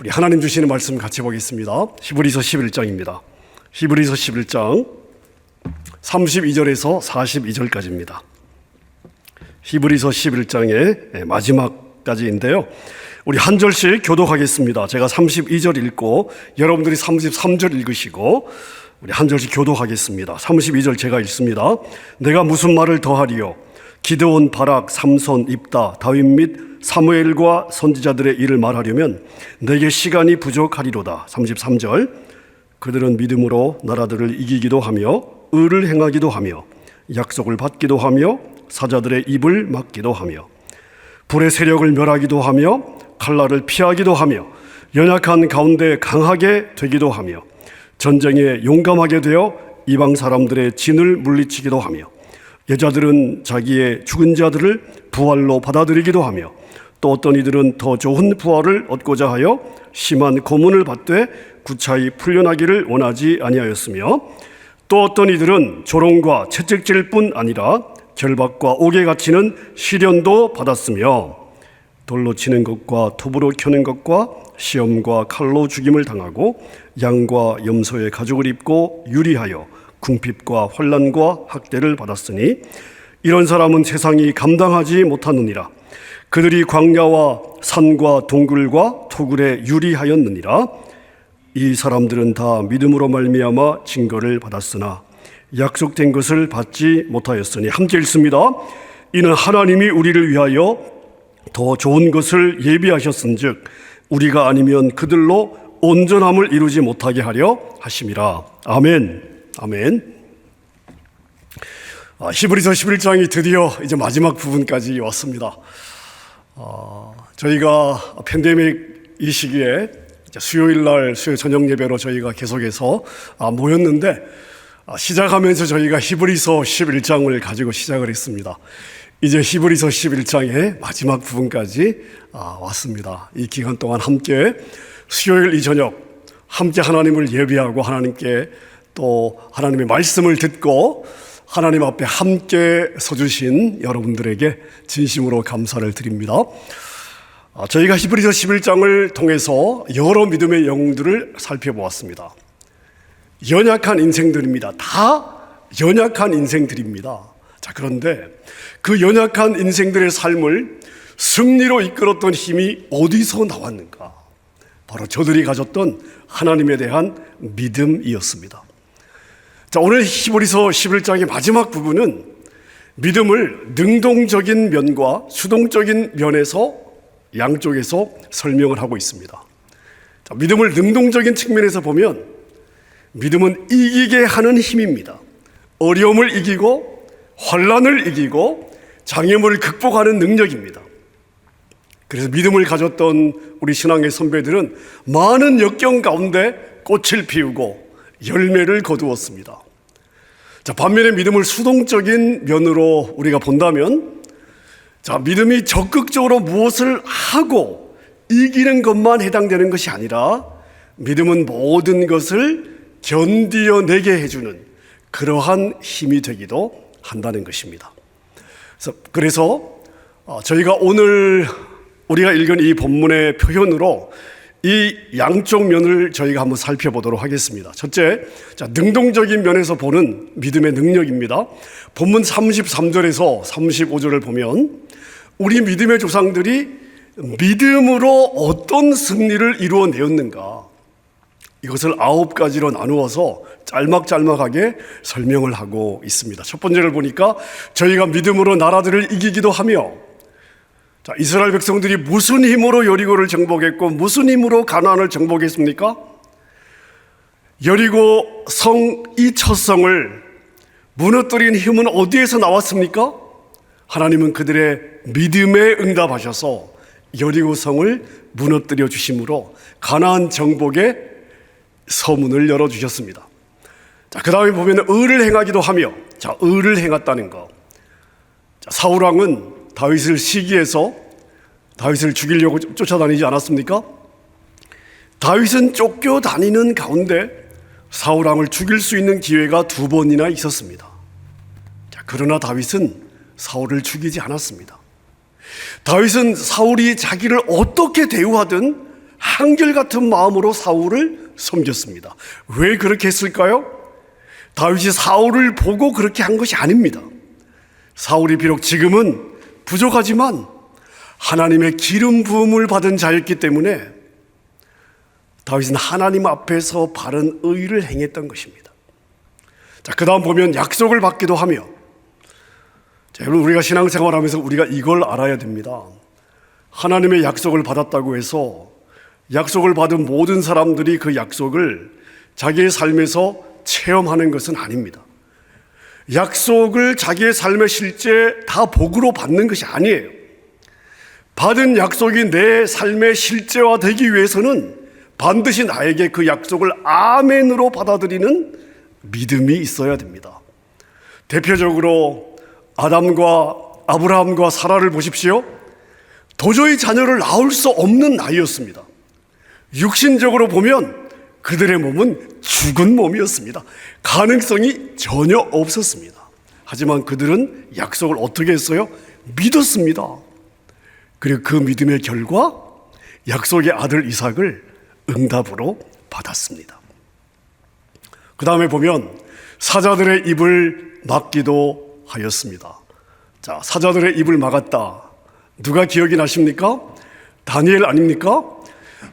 우리 하나님 주시는 말씀 같이 보겠습니다. 히브리서 11장입니다. 히브리서 11장 32절에서 42절까지입니다. 히브리서 11장의 마지막까지인데요. 우리 한 절씩 교독하겠습니다. 제가 32절 읽고 여러분들이 33절 읽으시고 우리 한 절씩 교독하겠습니다. 32절 제가 읽습니다. 내가 무슨 말을 더하리요? 기드온, 바락, 삼손, 입다, 다윗 및 사무엘과 선지자들의 일을 말하려면 내게 시간이 부족하리로다. 33절 그들은 믿음으로 나라들을 이기기도 하며 의를 행하기도 하며 약속을 받기도 하며 사자들의 입을 막기도 하며 불의 세력을 멸하기도 하며 칼날을 피하기도 하며 연약한 가운데 강하게 되기도 하며 전쟁에 용감하게 되어 이방 사람들의 진을 물리치기도 하며 여자들은 자기의 죽은 자들을 부활로 받아들이기도 하며 또 어떤 이들은 더 좋은 부활을 얻고자 하여 심한 고문을 받되 구차히 풀려나기를 원하지 아니하였으며 또 어떤 이들은 조롱과 채찍질 뿐 아니라 결박과 옥에 갇히는 시련도 받았으며 돌로 치는 것과 톱으로 켜는 것과 시험과 칼로 죽임을 당하고 양과 염소의 가죽을 입고 유리하여 궁핍과 환난과 학대를 받았으니 이런 사람은 세상이 감당하지 못하느니라. 그들이 광야와 산과 동굴과 토굴에 유리하였느니라. 이 사람들은 다 믿음으로 말미암아 징거를 받았으나 약속된 것을 받지 못하였으니 함께 읽습니다. 이는 하나님이 우리를 위하여 더 좋은 것을 예비하셨은즉 우리가 아니면 그들로 온전함을 이루지 못하게 하려 하심이라. 아멘. 아멘. 히브리서 11장이 드디어 이제 마지막 부분까지 왔습니다. 저희가 팬데믹 이 시기에 수요일 날 수요 저녁 예배로 저희가 계속해서 모였는데 시작하면서 저희가 히브리서 11장을 가지고 시작을 했습니다. 이제 히브리서 11장의 마지막 부분까지 왔습니다. 이 기간 동안 함께 수요일 이 저녁 함께 하나님을 예배하고 하나님께 또 하나님의 말씀을 듣고 하나님 앞에 함께 서주신 여러분들에게 진심으로 감사를 드립니다. 저희가 히브리서 11장을 통해서 여러 믿음의 영웅들을 살펴보았습니다. 연약한 인생들입니다. 다 연약한 인생들입니다. 자, 그런데 그 연약한 인생들의 삶을 승리로 이끌었던 힘이 어디서 나왔는가? 바로 저들이 가졌던 하나님에 대한 믿음이었습니다. 자, 오늘 히브리서 11장의 마지막 부분은 믿음을 능동적인 면과 수동적인 면에서 양쪽에서 설명을 하고 있습니다. 자, 믿음을 능동적인 측면에서 보면 믿음은 이기게 하는 힘입니다. 어려움을 이기고 환난을 이기고 장애물을 극복하는 능력입니다. 그래서 믿음을 가졌던 우리 신앙의 선배들은 많은 역경 가운데 꽃을 피우고 열매를 거두었습니다. 자, 반면에 믿음을 수동적인 면으로 우리가 본다면 자, 믿음이 적극적으로 무엇을 하고 이기는 것만 해당되는 것이 아니라 믿음은 모든 것을 견디어내게 해주는 그러한 힘이 되기도 한다는 것입니다. 그래서 저희가 오늘 우리가 읽은 이 본문의 표현으로 이 양쪽 면을 저희가 한번 살펴보도록 하겠습니다. 첫째, 자, 능동적인 면에서 보는 믿음의 능력입니다. 본문 33절에서 35절을 보면 우리 믿음의 조상들이 믿음으로 어떤 승리를 이루어내었는가, 이것을 9가지로 나누어서 짤막짤막하게 설명을 하고 있습니다. 첫 번째를 보니까 저희가 믿음으로 나라들을 이기기도 하며, 자, 이스라엘 백성들이 무슨 힘으로 여리고를 정복했고 무슨 힘으로 가나안을 정복했습니까? 여리고 성 이 첫 성을 무너뜨린 힘은 어디에서 나왔습니까? 하나님은 그들의 믿음에 응답하셔서 여리고 성을 무너뜨려 주심으로 가나안 정복의 서문을 열어주셨습니다. 자, 그 다음에 보면 의를 행하기도 하며, 자, 의를 행했다는 것. 자, 사울왕은 다윗을 시기해서 다윗을 죽이려고 쫓아다니지 않았습니까? 다윗은 쫓겨다니는 가운데 사울왕을 죽일 수 있는 기회가 2번이나 있었습니다. 자, 그러나 다윗은 사울을 죽이지 않았습니다. 다윗은 사울이 자기를 어떻게 대우하든 한결같은 마음으로 사울을 섬겼습니다. 왜 그렇게 했을까요? 다윗이 사울을 보고 그렇게 한 것이 아닙니다. 사울이 비록 지금은 부족하지만 하나님의 기름 부음을 받은 자였기 때문에 다윗은 하나님 앞에서 바른 의를 행했던 것입니다. 자, 그 다음 보면 약속을 받기도 하며, 자, 여러분, 우리가 신앙생활하면서 우리가 이걸 알아야 됩니다. 하나님의 약속을 받았다고 해서 약속을 받은 모든 사람들이 그 약속을 자기의 삶에서 체험하는 것은 아닙니다. 약속을 자기의 삶의 실제 다 복으로 받는 것이 아니에요. 받은 약속이 내 삶의 실제화되기 위해서는 반드시 나에게 그 약속을 아멘으로 받아들이는 믿음이 있어야 됩니다. 대표적으로 아담과 아브라함과 사라를 보십시오. 도저히 자녀를 낳을 수 없는 나이였습니다. 육신적으로 보면 그들의 몸은 죽은 몸이었습니다. 가능성이 전혀 없었습니다. 하지만 그들은 약속을 어떻게 했어요? 믿었습니다. 그리고 그 믿음의 결과 약속의 아들 이삭을 응답으로 받았습니다. 그 다음에 보면 사자들의 입을 막기도 하였습니다. 자, 사자들의 입을 막았다. 누가 기억이 나십니까? 다니엘 아닙니까?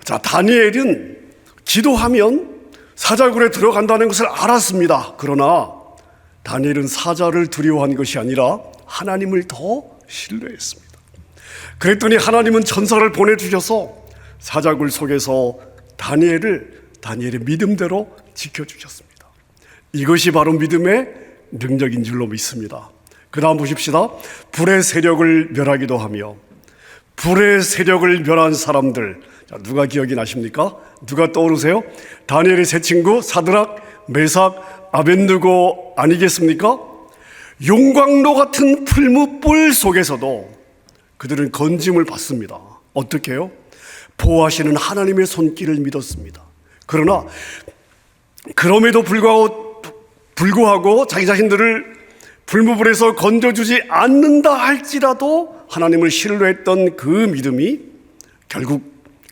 자, 다니엘은 기도하면 사자굴에 들어간다는 것을 알았습니다. 그러나 다니엘은 사자를 두려워한 것이 아니라 하나님을 더 신뢰했습니다. 그랬더니 하나님은 천사를 보내주셔서 사자굴 속에서 다니엘의 믿음대로 지켜주셨습니다. 이것이 바로 믿음의 능력인 줄로 믿습니다. 그 다음 보십시다. 불의 세력을 멸하기도 하며, 불의 세력을 멸한 사람들, 자, 누가 기억이 나십니까? 누가 떠오르세요? 다니엘의 세 친구 사드락, 메삭, 아벳느고 아니겠습니까? 용광로 같은 풀무불 속에서도 그들은 건짐을 받습니다. 어떻게 해요? 보호하시는 하나님의 손길을 믿었습니다. 그러나 그럼에도 불구하고 자기 자신들을 불무불에서 건져주지 않는다 할지라도 하나님을 신뢰했던 그 믿음이 결국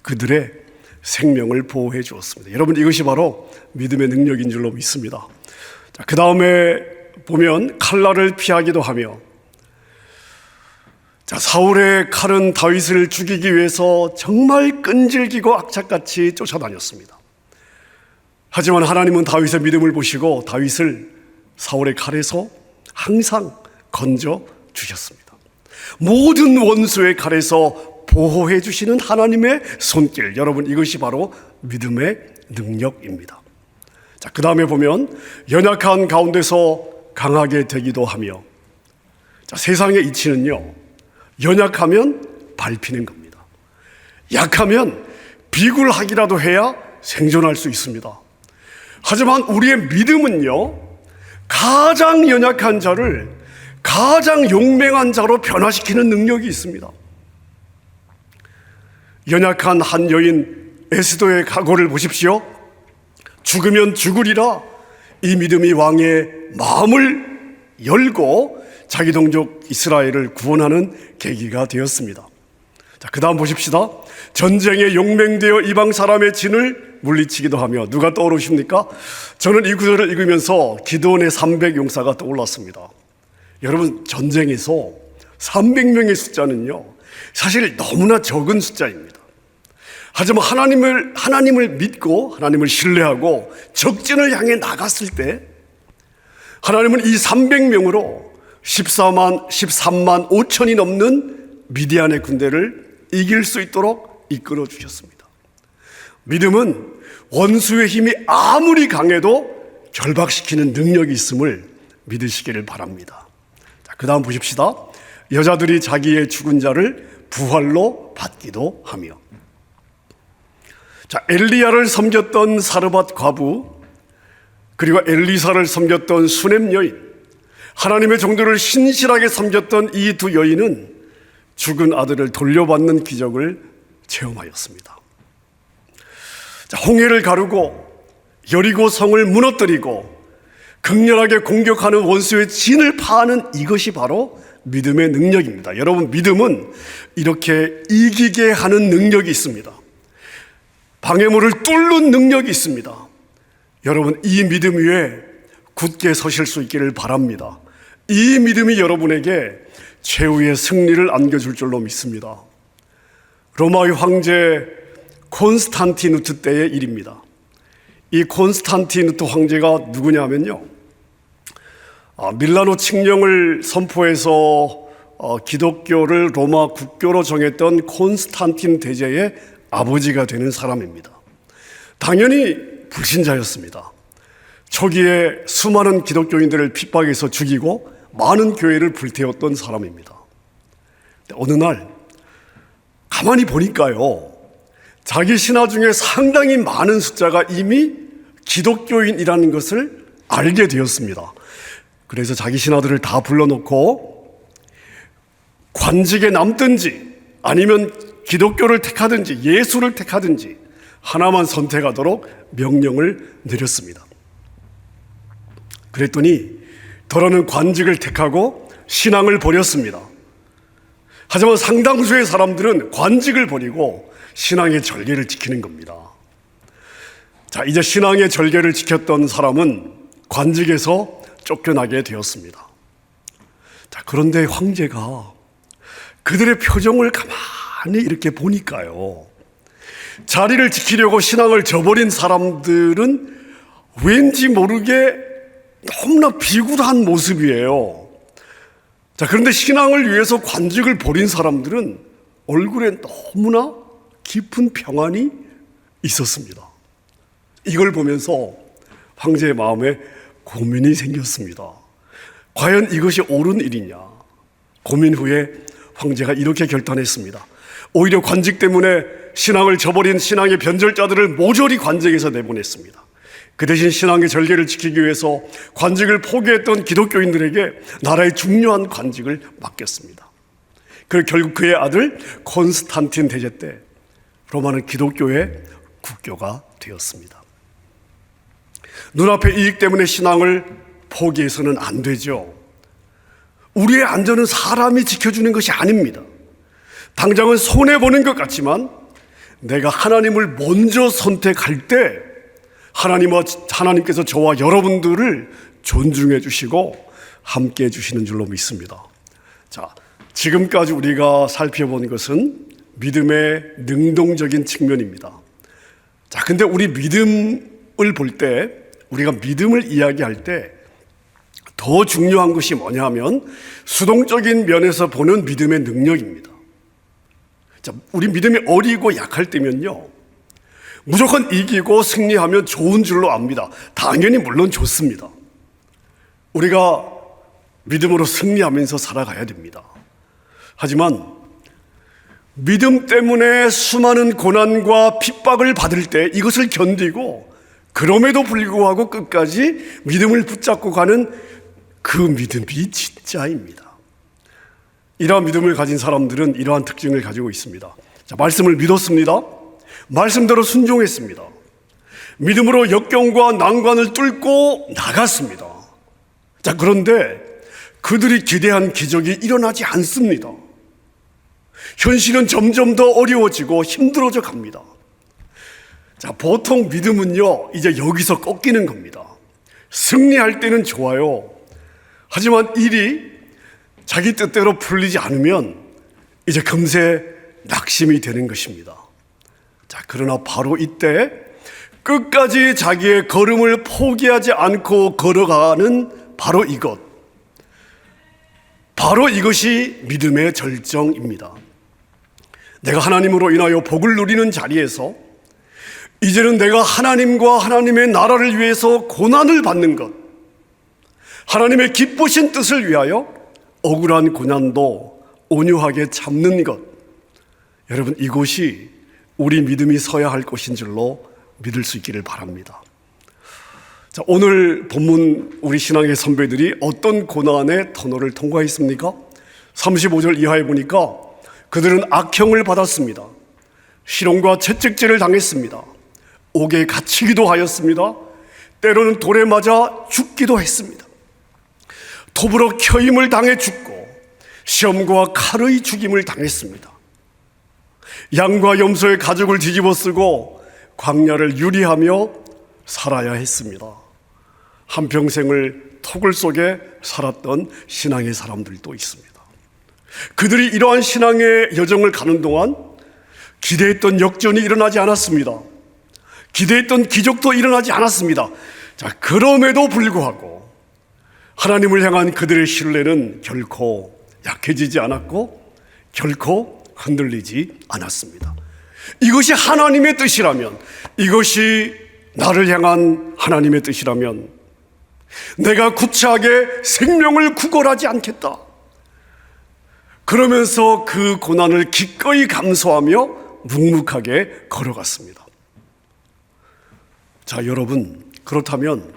그들의 생명을 보호해 주었습니다. 여러분, 이것이 바로 믿음의 능력인 줄로 믿습니다. 그 다음에 보면 칼날을 피하기도 하며, 자, 사울의 칼은 다윗을 죽이기 위해서 정말 끈질기고 악착같이 쫓아다녔습니다. 하지만 하나님은 다윗의 믿음을 보시고 다윗을 사울의 칼에서 항상 건져 주셨습니다. 모든 원수의 칼에서 보호해 주시는 하나님의 손길, 여러분, 이것이 바로 믿음의 능력입니다. 자, 그 다음에 보면 연약한 가운데서 강하게 되기도 하며, 자, 세상의 이치는요, 연약하면 밟히는 겁니다. 약하면 비굴하기라도 해야 생존할 수 있습니다. 하지만 우리의 믿음은요, 가장 연약한 자를 가장 용맹한 자로 변화시키는 능력이 있습니다. 연약한 한 여인 에스더의 각오를 보십시오. 죽으면 죽으리라. 이 믿음이 왕의 마음을 열고 자기 동족 이스라엘을 구원하는 계기가 되었습니다. 자, 그 다음 보십시다. 전쟁에 용맹되어 이방 사람의 진을 물리치기도 하며, 누가 떠오르십니까? 저는 이 구절을 읽으면서 기드온의 300용사가 떠올랐습니다. 여러분, 전쟁에서 300명의 숫자는요, 사실 너무나 적은 숫자입니다. 하지만 하나님을 믿고 하나님을 신뢰하고 적진을 향해 나갔을 때 하나님은 이 300명으로 13만 5천이 넘는 미디안의 군대를 이길 수 있도록 이끌어 주셨습니다. 믿음은 원수의 힘이 아무리 강해도 결박시키는 능력이 있음을 믿으시기를 바랍니다. 자, 그 다음 보십시다. 여자들이 자기의 죽은 자를 부활로 받기도 하며, 자, 엘리야를 섬겼던 사르밧 과부, 그리고 엘리사를 섬겼던 수넴 여인, 하나님의 종들을 신실하게 섬겼던 이 두 여인은 죽은 아들을 돌려받는 기적을 체험하였습니다. 자, 홍해를 가르고 여리고 성을 무너뜨리고 극렬하게 공격하는 원수의 진을 파하는 이것이 바로 믿음의 능력입니다. 여러분, 믿음은 이렇게 이기게 하는 능력이 있습니다. 방해물을 뚫는 능력이 있습니다. 여러분, 이 믿음 위에 굳게 서실 수 있기를 바랍니다. 이 믿음이 여러분에게 최후의 승리를 안겨줄 줄로 믿습니다. 로마의 황제 콘스탄티누트 때의 일입니다. 이 콘스탄티누트 황제가 누구냐면요, 밀라노 칙령을 선포해서 기독교를 로마 국교로 정했던 콘스탄틴 대제의 아버지가 되는 사람입니다. 당연히 불신자였습니다. 초기에 수많은 기독교인들을 핍박해서 죽이고 많은 교회를 불태웠던 사람입니다. 어느 날 가만히 보니까요, 자기 신하 중에 상당히 많은 숫자가 이미 기독교인이라는 것을 알게 되었습니다. 그래서 자기 신하들을 다 불러놓고 관직에 남든지 아니면 기독교를 택하든지 예수를 택하든지 하나만 선택하도록 명령을 내렸습니다. 그랬더니 더러는 관직을 택하고 신앙을 버렸습니다. 하지만 상당수의 사람들은 관직을 버리고 신앙의 절개를 지키는 겁니다. 자, 이제 신앙의 절개를 지켰던 사람은 관직에서 쫓겨나게 되었습니다. 자, 그런데 황제가 그들의 표정을 가만히 이렇게 보니까요, 자리를 지키려고 신앙을 저버린 사람들은 왠지 모르게 너무나 비굴한 모습이에요. 자, 그런데 신앙을 위해서 관직을 버린 사람들은 얼굴에 너무나 깊은 평안이 있었습니다. 이걸 보면서 황제의 마음에 고민이 생겼습니다. 과연 이것이 옳은 일이냐? 고민 후에 황제가 이렇게 결단했습니다. 오히려 관직 때문에 신앙을 저버린 신앙의 변절자들을 모조리 관직에서 내보냈습니다. 그 대신 신앙의 절개를 지키기 위해서 관직을 포기했던 기독교인들에게 나라의 중요한 관직을 맡겼습니다. 그리고 결국 그의 아들 콘스탄틴 대제 때 로마는 기독교의 국교가 되었습니다. 눈앞의 이익 때문에 신앙을 포기해서는 안 되죠. 우리의 안전은 사람이 지켜주는 것이 아닙니다. 당장은 손해보는 것 같지만 내가 하나님을 먼저 선택할 때 하나님께서 저와 여러분들을 존중해 주시고 함께 해 주시는 줄로 믿습니다. 자, 지금까지 우리가 살펴본 것은 믿음의 능동적인 측면입니다. 자, 근데 우리 믿음을 볼 때, 우리가 믿음을 이야기할 때 더 중요한 것이 뭐냐 하면 수동적인 면에서 보는 믿음의 능력입니다. 자, 우리 믿음이 어리고 약할 때면요, 무조건 이기고 승리하면 좋은 줄로 압니다. 당연히 물론 좋습니다. 우리가 믿음으로 승리하면서 살아가야 됩니다. 하지만 믿음 때문에 수많은 고난과 핍박을 받을 때 이것을 견디고 그럼에도 불구하고 끝까지 믿음을 붙잡고 가는 그 믿음이 진짜입니다. 이러한 믿음을 가진 사람들은 이러한 특징을 가지고 있습니다. 자, 말씀을 믿었습니다. 말씀대로 순종했습니다. 믿음으로 역경과 난관을 뚫고 나갔습니다. 자, 그런데 그들이 기대한 기적이 일어나지 않습니다. 현실은 점점 더 어려워지고 힘들어져 갑니다. 자, 보통 믿음은요, 이제 여기서 꺾이는 겁니다. 승리할 때는 좋아요. 하지만 일이 자기 뜻대로 풀리지 않으면 이제 금세 낙심이 되는 것입니다. 자, 그러나 바로 이때 끝까지 자기의 걸음을 포기하지 않고 걸어가는 바로 이것이 믿음의 절정입니다. 내가 하나님으로 인하여 복을 누리는 자리에서 이제는 내가 하나님과 하나님의 나라를 위해서 고난을 받는 것, 하나님의 기쁘신 뜻을 위하여 억울한 고난도 온유하게 참는 것, 여러분, 이것이 우리 믿음이 서야 할 것인 줄로 믿을 수 있기를 바랍니다. 자, 오늘 본문 우리 신앙의 선배들이 어떤 고난의 터널을 통과했습니까? 35절 이하에 보니까 그들은 악형을 받았습니다. 실형과 채찍질을 당했습니다. 옥에 갇히기도 하였습니다. 때로는 돌에 맞아 죽기도 했습니다. 톱으로 켜임을 당해 죽고 시험과 칼의 죽임을 당했습니다. 양과 염소의 가죽을 뒤집어 쓰고 광야를 유리하며 살아야 했습니다. 한평생을 토굴 속에 살았던 신앙의 사람들도 있습니다. 그들이 이러한 신앙의 여정을 가는 동안 기대했던 역전이 일어나지 않았습니다. 기대했던 기적도 일어나지 않았습니다. 자, 그럼에도 불구하고 하나님을 향한 그들의 신뢰는 결코 약해지지 않았고 결코 흔들리지 않았습니다. 이것이 하나님의 뜻이라면, 이것이 나를 향한 하나님의 뜻이라면 내가 구차하게 생명을 구걸하지 않겠다. 그러면서 그 고난을 기꺼이 감수하며 묵묵하게 걸어갔습니다. 자, 여러분, 그렇다면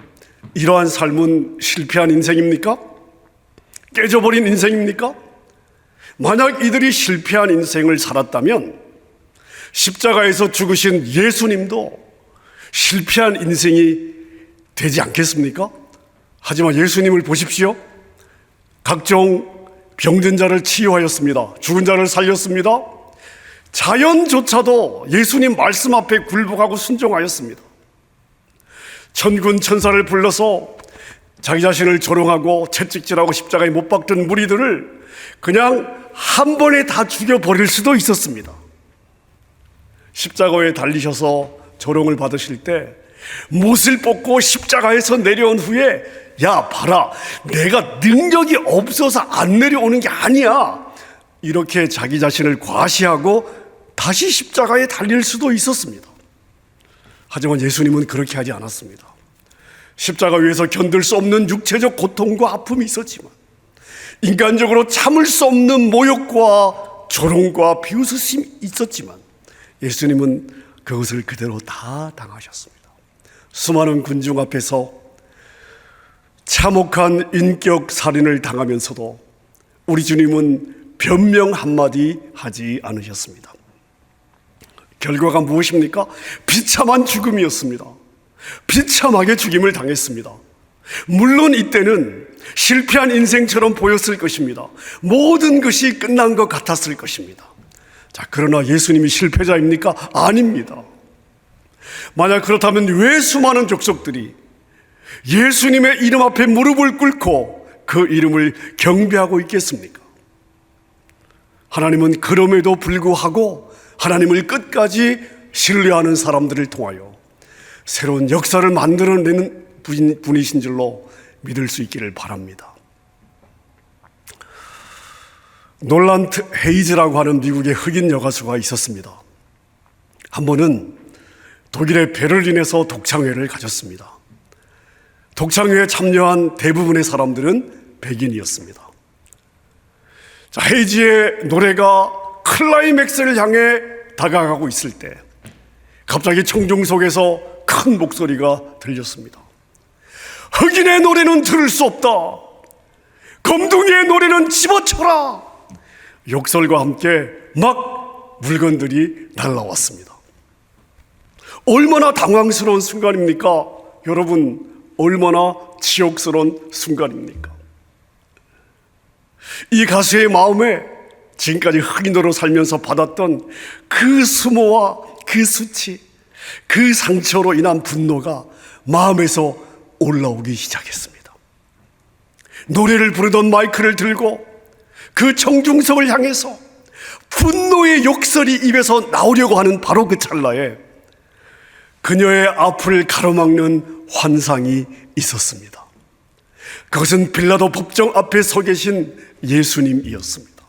이러한 삶은 실패한 인생입니까? 깨져버린 인생입니까? 만약 이들이 실패한 인생을 살았다면 십자가에서 죽으신 예수님도 실패한 인생이 되지 않겠습니까? 하지만 예수님을 보십시오. 각종 병든 자를 치유하였습니다. 죽은 자를 살렸습니다. 자연조차도 예수님 말씀 앞에 굴복하고 순종하였습니다. 천군 천사를 불러서 자기 자신을 조롱하고 채찍질하고 십자가에 못 박던 무리들을 그냥 한 번에 다 죽여버릴 수도 있었습니다. 십자가에 달리셔서 조롱을 받으실 때 못을 벗고 십자가에서 내려온 후에, 야 봐라, 내가 능력이 없어서 안 내려오는 게 아니야, 이렇게 자기 자신을 과시하고 다시 십자가에 달릴 수도 있었습니다. 하지만 예수님은 그렇게 하지 않았습니다. 십자가 위에서 견딜 수 없는 육체적 고통과 아픔이 있었지만, 인간적으로 참을 수 없는 모욕과 조롱과 비웃으심이 있었지만 예수님은 그것을 그대로 다 당하셨습니다. 수많은 군중 앞에서 참혹한 인격 살인을 당하면서도 우리 주님은 변명 한마디 하지 않으셨습니다. 결과가 무엇입니까? 비참한 죽음이었습니다. 비참하게 죽임을 당했습니다. 물론 이때는 실패한 인생처럼 보였을 것입니다. 모든 것이 끝난 것 같았을 것입니다. 자, 그러나 예수님이 실패자입니까? 아닙니다. 만약 그렇다면 왜 수많은 족속들이 예수님의 이름 앞에 무릎을 꿇고 그 이름을 경배하고 있겠습니까? 하나님은 그럼에도 불구하고 하나님을 끝까지 신뢰하는 사람들을 통하여 새로운 역사를 만들어내는 분이신 줄로 믿을 수 있기를 바랍니다. 놀란트 헤이즈라고 하는 미국의 흑인 여가수가 있었습니다. 한 번은 독일의 베를린에서 독창회를 가졌습니다. 독창회에 참여한 대부분의 사람들은 백인이었습니다. 자, 헤이즈의 노래가 클라이맥스를 향해 다가가고 있을 때 갑자기 청중 속에서 큰 목소리가 들렸습니다. 흑인의 노래는 들을 수 없다. 검둥이의 노래는 집어쳐라. 욕설과 함께 막 물건들이 날라왔습니다. 얼마나 당황스러운 순간입니까? 여러분, 얼마나 치욕스러운 순간입니까? 이 가수의 마음에 지금까지 흑인으로 살면서 받았던 그 수모와 그 수치, 그 상처로 인한 분노가 마음에서 올라오기 시작했습니다. 노래를 부르던 마이크를 들고 그 청중석을 향해서 분노의 욕설이 입에서 나오려고 하는 바로 그 찰나에 그녀의 앞을 가로막는 환상이 있었습니다. 그것은 빌라도 법정 앞에 서 계신 예수님이었습니다.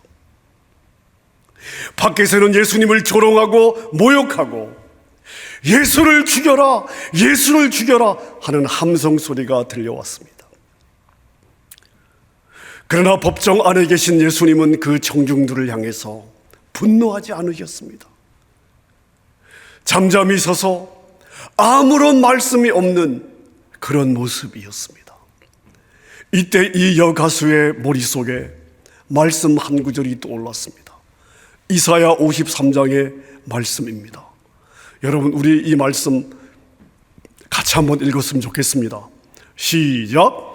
밖에서는 예수님을 조롱하고 모욕하고 예수를 죽여라, 예수를 죽여라 하는 함성 소리가 들려왔습니다. 그러나 법정 안에 계신 예수님은 그 청중들을 향해서 분노하지 않으셨습니다. 잠잠히 서서 아무런 말씀이 없는 그런 모습이었습니다. 이때 이 여가수의 머릿속에 말씀 한 구절이 떠올랐습니다. 이사야 53장의 말씀입니다. 여러분, 우리 이 말씀 같이 한번 읽었으면 좋겠습니다. 시작.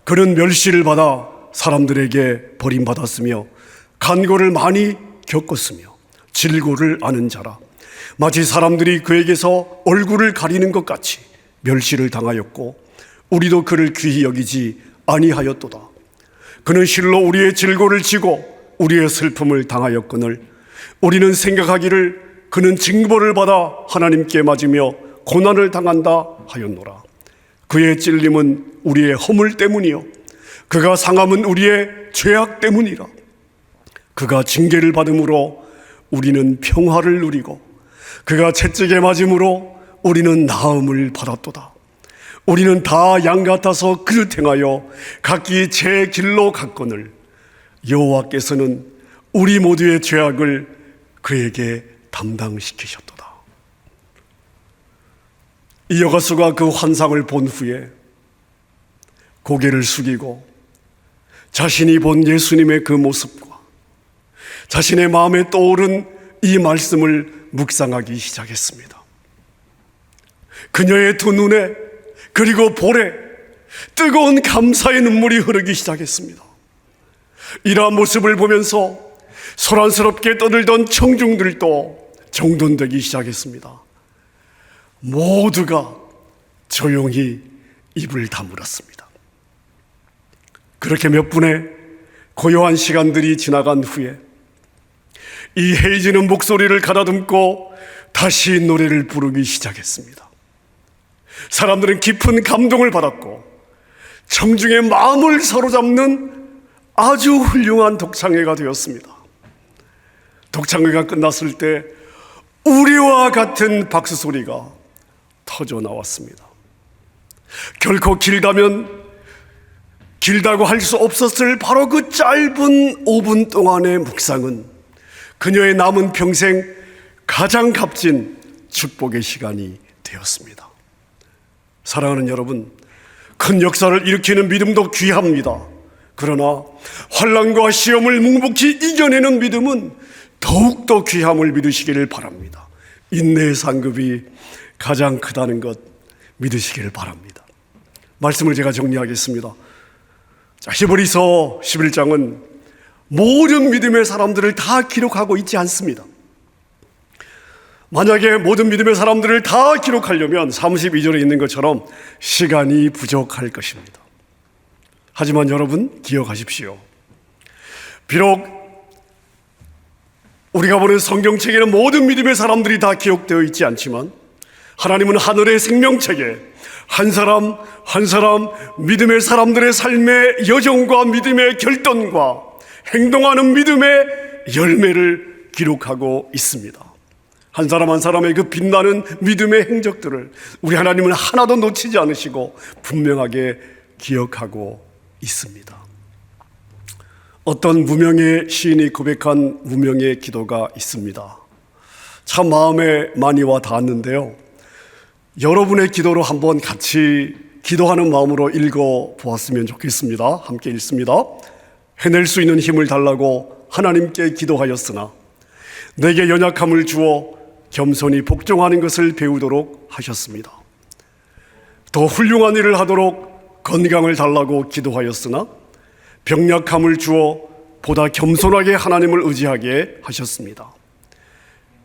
그는 멸시를 받아 사람들에게 버림받았으며 간고를 많이 겪었으며 질고를 아는 자라. 마치 사람들이 그에게서 얼굴을 가리는 것 같이 멸시를 당하였고 우리도 그를 귀히 여기지 아니하였도다. 그는 실로 우리의 질고를 지고 우리의 슬픔을 당하였거늘 우리는 생각하기를 그는 징벌을 받아 하나님께 맞으며 고난을 당한다 하였노라. 그의 찔림은 우리의 허물 때문이요 그가 상함은 우리의 죄악 때문이라. 그가 징계를 받음으로 우리는 평화를 누리고 그가 채찍에 맞음으로 우리는 나음을 받았도다. 우리는 다 양 같아서 그릇 행하여 각기 제 길로 갔거늘 여호와께서는 우리 모두의 죄악을 그에게 담당시키셨도다. 이 여가수가 그 환상을 본 후에 고개를 숙이고 자신이 본 예수님의 그 모습과 자신의 마음에 떠오른 이 말씀을 묵상하기 시작했습니다. 그녀의 두 눈에 그리고 볼에 뜨거운 감사의 눈물이 흐르기 시작했습니다. 이러한 모습을 보면서 소란스럽게 떠들던 청중들도 정돈되기 시작했습니다. 모두가 조용히 입을 다물었습니다. 그렇게 몇 분의 고요한 시간들이 지나간 후에 이 헤이즈는 목소리를 가다듬고 다시 노래를 부르기 시작했습니다. 사람들은 깊은 감동을 받았고 청중의 마음을 사로잡는 아주 훌륭한 독창회가 되었습니다. 독창회가 끝났을 때 우리와 같은 박수 소리가 터져 나왔습니다. 결코 길다고 할 수 없었을 바로 그 짧은 5분 동안의 묵상은 그녀의 남은 평생 가장 값진 축복의 시간이 되었습니다. 사랑하는 여러분, 큰 역사를 일으키는 믿음도 귀합니다. 그러나 환난과 시험을 묵묵히 이겨내는 믿음은 더욱더 귀함을 믿으시기를 바랍니다. 인내의 상급이 가장 크다는 것 믿으시기를 바랍니다. 말씀을 제가 정리하겠습니다. 히브리서 11장은 모든 믿음의 사람들을 다 기록하고 있지 않습니다. 만약에 모든 믿음의 사람들을 다 기록하려면 32절에 있는 것처럼 시간이 부족할 것입니다. 하지만 여러분 기억하십시오. 비록 우리가 보는 성경책에는 모든 믿음의 사람들이 다 기록되어 있지 않지만 하나님은 하늘의 생명책에 한 사람 한 사람 믿음의 사람들의 삶의 여정과 믿음의 결단과 행동하는 믿음의 열매를 기록하고 있습니다. 한 사람 한 사람의 그 빛나는 믿음의 행적들을 우리 하나님은 하나도 놓치지 않으시고 분명하게 기억하고 있습니다. 어떤 무명의 시인이 고백한 무명의 기도가 있습니다. 참 마음에 많이 와 닿았는데요. 여러분의 기도로 한번 같이 기도하는 마음으로 읽어보았으면 좋겠습니다. 함께 읽습니다. 해낼 수 있는 힘을 달라고 하나님께 기도하였으나 내게 연약함을 주어 겸손히 복종하는 것을 배우도록 하셨습니다. 더 훌륭한 일을 하도록 건강을 달라고 기도하였으나 병약함을 주어 보다 겸손하게 하나님을 의지하게 하셨습니다.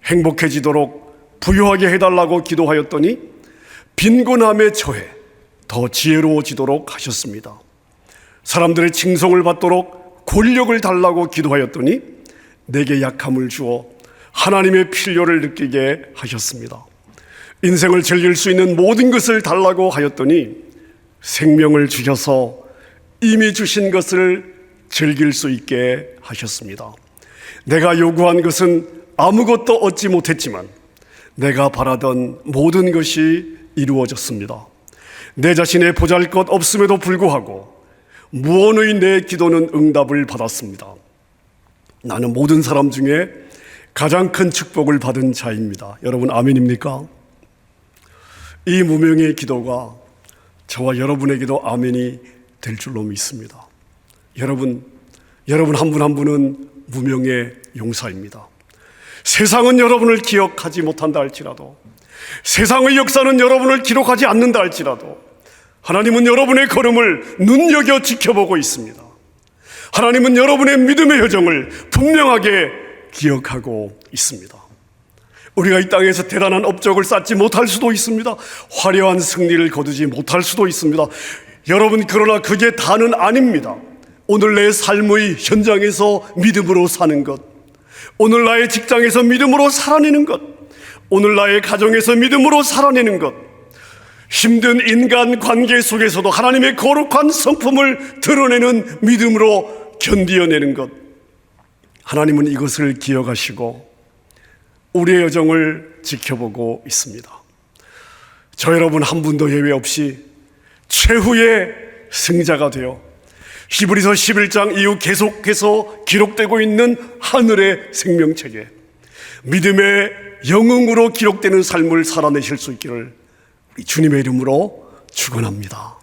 행복해지도록 부유하게 해달라고 기도하였더니 빈곤함에 처해 더 지혜로워지도록 하셨습니다. 사람들의 칭송을 받도록 권력을 달라고 기도하였더니 내게 약함을 주어 하나님의 필요를 느끼게 하셨습니다. 인생을 즐길 수 있는 모든 것을 달라고 하였더니 생명을 주셔서 이미 주신 것을 즐길 수 있게 하셨습니다. 내가 요구한 것은 아무것도 얻지 못했지만 내가 바라던 모든 것이 이루어졌습니다. 내 자신의 보잘것 없음에도 불구하고 무언의 내 기도는 응답을 받았습니다. 나는 모든 사람 중에 가장 큰 축복을 받은 자입니다. 여러분 아멘입니까? 이 무명의 기도가 저와 여러분에게도 아멘이 될 줄로 믿습니다. 여러분 한 분 한 분은 무명의 용사입니다. 세상은 여러분을 기억하지 못한다 할지라도, 세상의 역사는 여러분을 기록하지 않는다 할지라도 하나님은 여러분의 걸음을 눈여겨 지켜보고 있습니다. 하나님은 여러분의 믿음의 여정을 분명하게 기억하고 있습니다. 우리가 이 땅에서 대단한 업적을 쌓지 못할 수도 있습니다. 화려한 승리를 거두지 못할 수도 있습니다. 여러분, 그러나 그게 다는 아닙니다. 오늘 내 삶의 현장에서 믿음으로 사는 것, 오늘 나의 직장에서 믿음으로 살아내는 것, 오늘 나의 가정에서 믿음으로 살아내는 것, 힘든 인간 관계 속에서도 하나님의 거룩한 성품을 드러내는 믿음으로 견디어내는 것, 하나님은 이것을 기억하시고 우리의 여정을 지켜보고 있습니다. 저 여러분 한 분도 예외 없이 최후의 승자가 되어 히브리서 11장 이후 계속해서 기록되고 있는 하늘의 생명책에 믿음의 영웅으로 기록되는 삶을 살아내실 수 있기를 우리 주님의 이름으로 축원합니다.